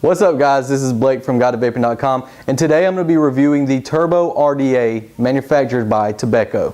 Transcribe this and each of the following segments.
What's up guys, this is Blake from GuideToVaping.com, and today I'm going to be reviewing the Turbo RDA manufactured by Tobeco.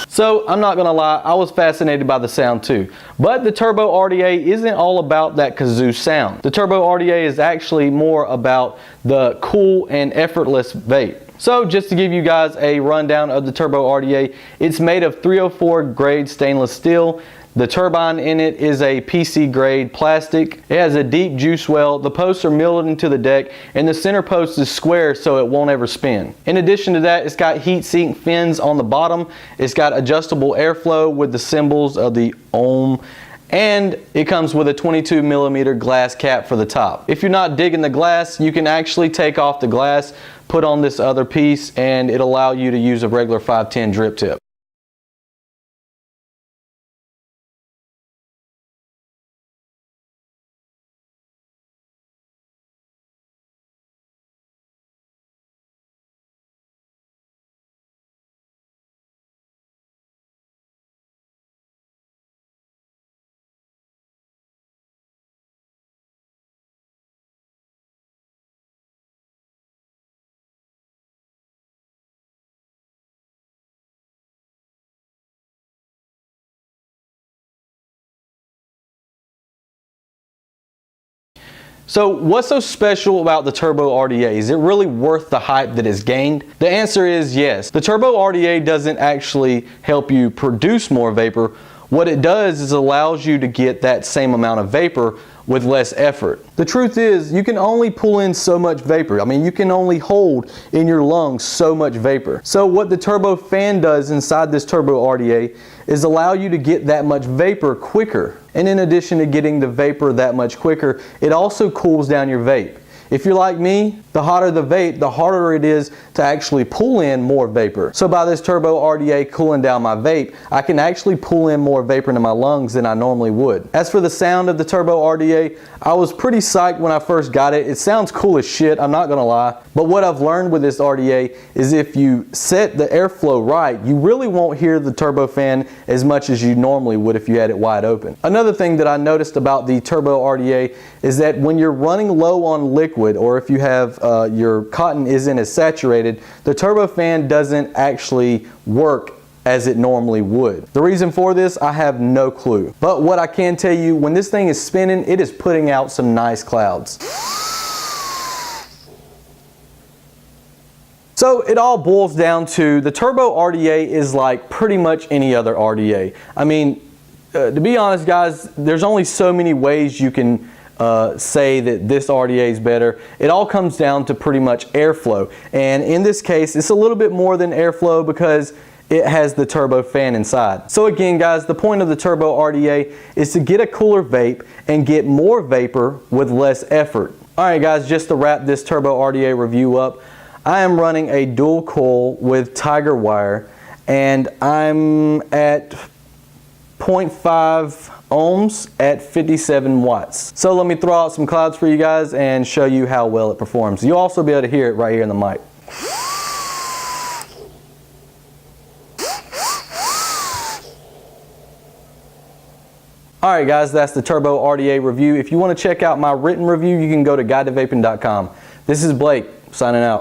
So I'm not going to lie, I was fascinated by the sound too. But the Turbo RDA isn't all about that kazoo sound. The Turbo RDA is actually more about the cool and effortless vape. So just to give you guys a rundown of the Turbo RDA, it's made of 304 grade stainless steel. The turbine in it is a PC grade plastic. It has a deep juice well. The posts are milled into the deck and the center post is square so it won't ever spin. In addition to that, it's got heat sink fins on the bottom. It's got adjustable airflow with the symbols of the ohm, and it comes with a 22mm glass cap for the top. If you're not digging the glass, you can actually take off the glass, put on this other piece, and it'll allow you to use a regular 510 drip tip. So what's so special about the Turbo RDA? Is it really worth the hype that it's gained? The answer is yes. The Turbo RDA doesn't actually help you produce more vapor. What it does is allows you to get that same amount of vapor with less effort. The truth is, you can only pull in so much vapor. I mean, you can only hold in your lungs so much vapor. So what the turbo fan does inside this Turbo RDA is allow you to get that much vapor quicker. And in addition to getting the vapor that much quicker, it also cools down your vape. If you're like me, the hotter the vape, the harder it is to actually pull in more vapor. So by this Turbo RDA cooling down my vape, I can actually pull in more vapor into my lungs than I normally would. As for the sound of the Turbo RDA, I was pretty psyched when I first got it. It sounds cool as shit, I'm not gonna lie. But what I've learned with this RDA is if you set the airflow right, you really won't hear the turbo fan as much as you normally would if you had it wide open. Another thing that I noticed about the Turbo RDA is that when you're running low on liquid, or if you have your cotton isn't as saturated, the turbo fan doesn't actually work as it normally would. The reason for this, I have no clue. But what I can tell you, when this thing is spinning, it is putting out some nice clouds. So it all boils down to the Turbo RDA is like pretty much any other RDA. I mean, to be honest guys, there's only so many ways you can say that this RDA is better. It all comes down to pretty much airflow, and in this case it's a little bit more than airflow because it has the turbo fan inside. So again guys, the point of the Turbo RDA is to get a cooler vape and get more vapor with less effort. Alright guys, just to wrap this Turbo RDA review up, I am running a dual coil with Tiger wire and I'm at 0.5 ohms at 57 watts. So let me throw out some clouds for you guys and show you how well it performs. You'll also be able to hear it right here in the mic. Alright guys, that's the Turbo RDA review. If you want to check out my written review, you can go to GuideToVaping.com. This is Blake, signing out.